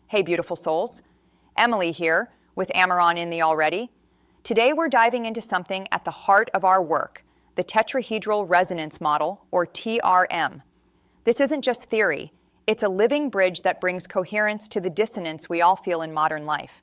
Hey, beautiful souls. Emilie here with Amaron in the already. Today we're diving into something at the heart of our work, the Tetrahedral Resonance Model, or TrM. This isn't just theory, it's a living bridge that brings coherence to the dissonance we all feel in modern life.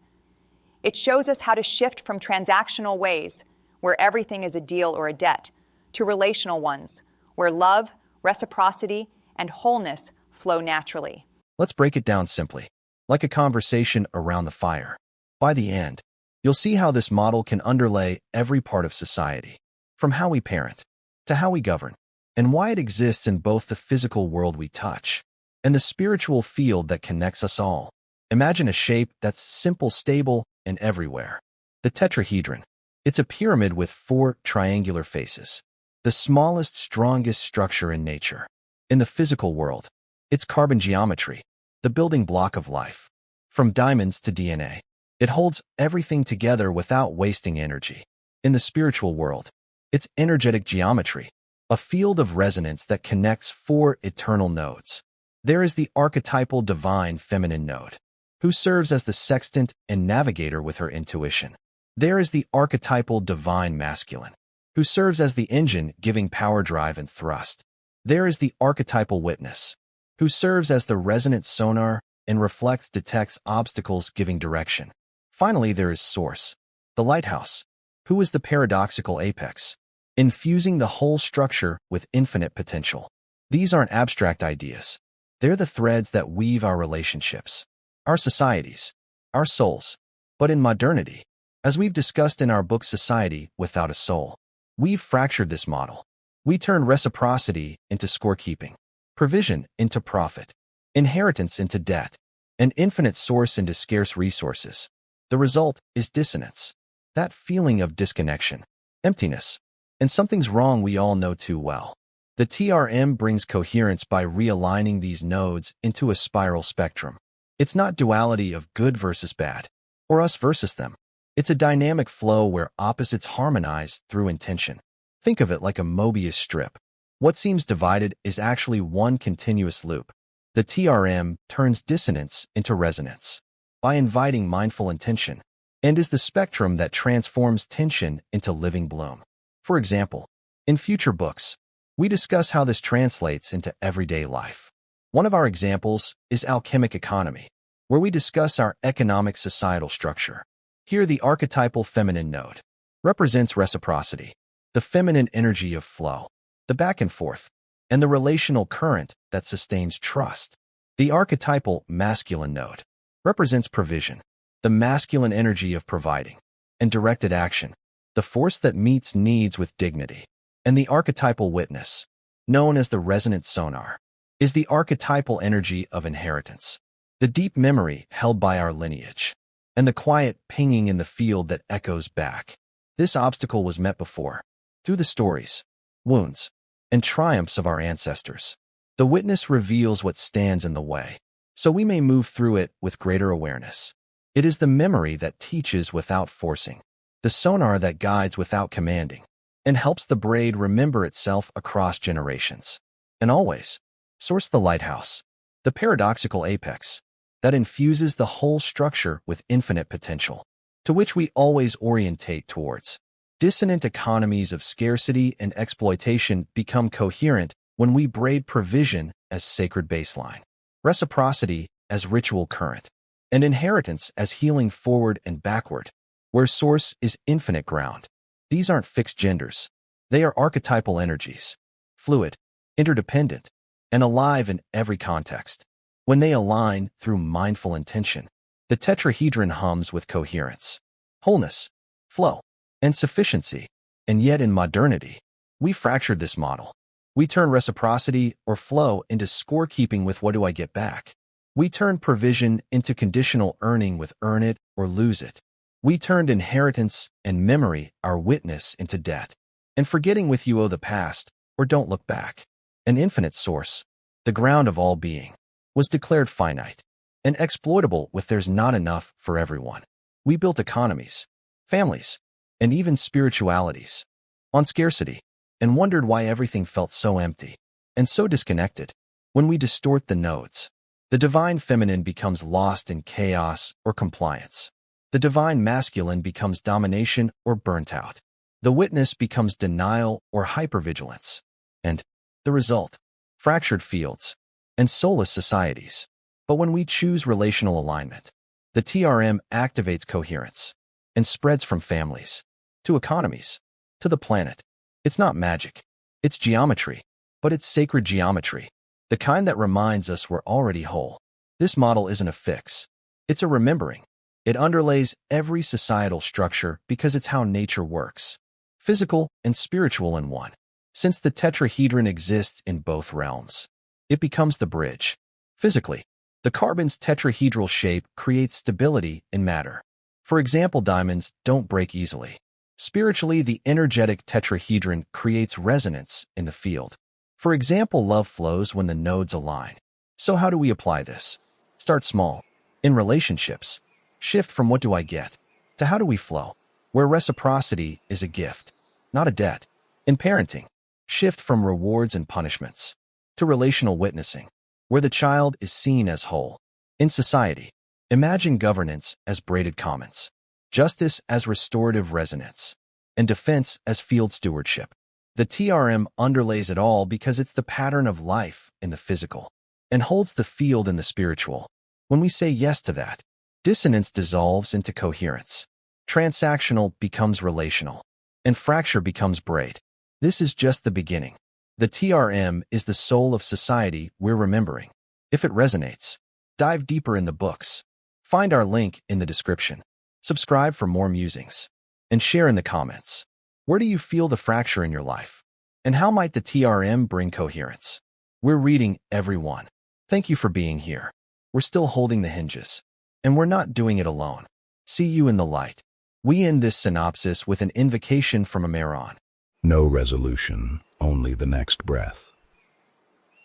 It shows us how to shift from transactional ways, where everything is a deal or a debt, to relational ones, where love, reciprocity, and wholeness flow naturally. Let's break it down simply, like a conversation around the fire. By the end, you'll see how this model can underlay every part of society, from how we parent to how we govern, and why it exists in both the physical world we touch and the spiritual field that connects us all. Imagine a shape that's simple, stable, and everywhere. The tetrahedron. It's a pyramid with 4 triangular faces, the smallest, strongest structure in nature. In the physical world, it's carbon geometry, the building block of life. From diamonds to DNA, it holds everything together without wasting energy. In the spiritual world, it's energetic geometry, a field of resonance that connects 4 eternal nodes. There is the archetypal divine feminine node, who serves as the sextant and navigator with her intuition. There is the archetypal divine masculine, who serves as the engine giving power, drive, and thrust. There is the archetypal witness, who serves as the resonant sonar and reflects, detects obstacles, giving direction. Finally, there is Source, the lighthouse, who is the paradoxical apex, infusing the whole structure with infinite potential. These aren't abstract ideas. They're the threads that weave our relationships, our societies, our souls. But in modernity, as we've discussed in our book Society Without a Soul, we've fractured this model. We turn reciprocity into scorekeeping, provision into profit, inheritance into debt, and infinite source into scarce resources. The result is dissonance, that feeling of disconnection, emptiness, and something's wrong we all know too well. The TrM brings coherence by realigning these nodes into a spiral spectrum. It's not duality of good versus bad, or us versus them. It's a dynamic flow where opposites harmonize through intention. Think of it like a Mobius strip. What seems divided is actually one continuous loop. The TrM turns dissonance into resonance by inviting mindful intention, and is the spectrum that transforms tension into living bloom. For example, in future books, we discuss how this translates into everyday life. One of our examples is alchemic economy, where we discuss our economic societal structure. Here, the archetypal feminine node represents reciprocity, the feminine energy of flow, the back and forth, and the relational current that sustains trust. The archetypal masculine node represents provision, the masculine energy of providing and directed action, the force that meets needs with dignity. And the archetypal witness, known as the resonant sonar, is the archetypal energy of inheritance, the deep memory held by our lineage, and the quiet pinging in the field that echoes back. This obstacle was met before, through the stories, wounds, and triumphs of our ancestors. The witness reveals what stands in the way, so we may move through it with greater awareness. It is the memory that teaches without forcing, the sonar that guides without commanding, and helps the braid remember itself across generations. And always, Source, the lighthouse, the paradoxical apex, that infuses the whole structure with infinite potential, to which we always orientate towards. Dissonant economies of scarcity and exploitation become coherent when we braid provision as sacred baseline, reciprocity as ritual current, and inheritance as healing forward and backward, where source is infinite ground. These aren't fixed genders. They are archetypal energies, fluid, interdependent, and alive in every context. When they align through mindful intention, the tetrahedron hums with coherence, wholeness, flow, and sufficiency. And yet in modernity, we fractured this model. We turn reciprocity or flow into scorekeeping with what do I get back. We turned provision into conditional earning with earn it or lose it. We turned inheritance and memory, our witness, into debt. And forgetting with you owe the past or don't look back. An infinite source, the ground of all being, was declared finite and exploitable with there's not enough for everyone. We built economies, families, and even spiritualities on scarcity, and wondered why everything felt so empty and so disconnected. When we distort the nodes, The divine feminine becomes lost in chaos or compliance. The divine masculine becomes domination or burnt out. The witness becomes denial or hypervigilance. And the result, fractured fields and soulless societies. But when we choose relational alignment, the TrM activates coherence and spreads from families to economies to the planet. It's not magic. It's geometry, but it's sacred geometry, the kind that reminds us we're already whole. This model isn't a fix. It's a remembering. It underlays every societal structure because it's how nature works, physical and spiritual in one. Since the tetrahedron exists in both realms, it becomes the bridge. Physically, the carbon's tetrahedral shape creates stability in matter. For example, diamonds don't break easily. Spiritually, the energetic tetrahedron creates resonance in the field. For example, love flows when the nodes align. So how do we apply this? Start small. In relationships, shift from what do I get to how do we flow, where reciprocity is a gift, not a debt. In parenting, shift from rewards and punishments to relational witnessing, where the child is seen as whole. In society, imagine governance as braided commons, justice as restorative resonance, and defense as field stewardship. The TrM underlays it all because it's the pattern of life in the physical and holds the field in the spiritual. When we say yes to that, dissonance dissolves into coherence. Transactional becomes relational, and fracture becomes braid. This is just the beginning. The TrM is the soul of society we're remembering. If it resonates, dive deeper in the books. Find our link in the description. Subscribe for more musings. And share in the comments. Where do you feel the fracture in your life? And how might the TrM bring coherence? We're reading every one. Thank you for being here. We're still holding the hinges. And we're not doing it alone. See you in the light. We end this synopsis with an invocation from Amaron. No resolution, only the next breath.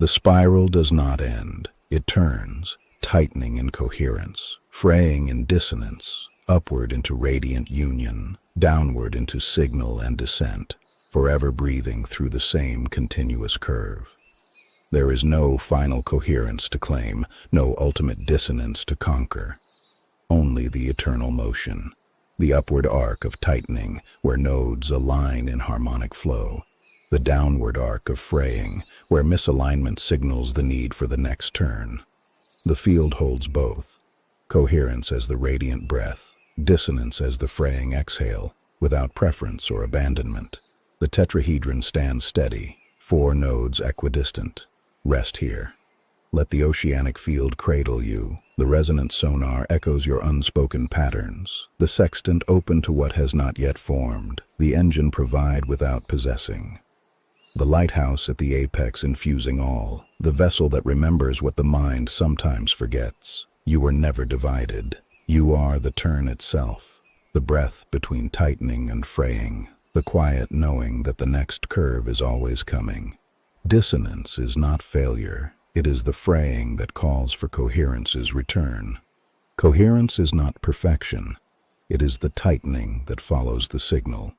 The spiral does not end. It turns, tightening in coherence, fraying in dissonance, upward into radiant union, downward into signal and descent, forever breathing through the same continuous curve. There is no final coherence to claim, no ultimate dissonance to conquer. Only the eternal motion, the upward arc of tightening where nodes align in harmonic flow, the downward arc of fraying where misalignment signals the need for the next turn. The field holds both, coherence as the radiant breath, dissonance as the fraying exhale, without preference or abandonment. The tetrahedron stands steady, 4 nodes equidistant. Rest here. Let the oceanic field cradle you. The resonant sonar echoes your unspoken patterns. The sextant open to what has not yet formed. The engine provide without possessing. The lighthouse at the apex infusing all. The vessel that remembers what the mind sometimes forgets. You were never divided. You are the turn itself. The breath between tightening and fraying. The quiet knowing that the next curve is always coming. Dissonance is not failure. It is the fraying that calls for coherence's return. Coherence is not perfection. It is the tightening that follows the signal.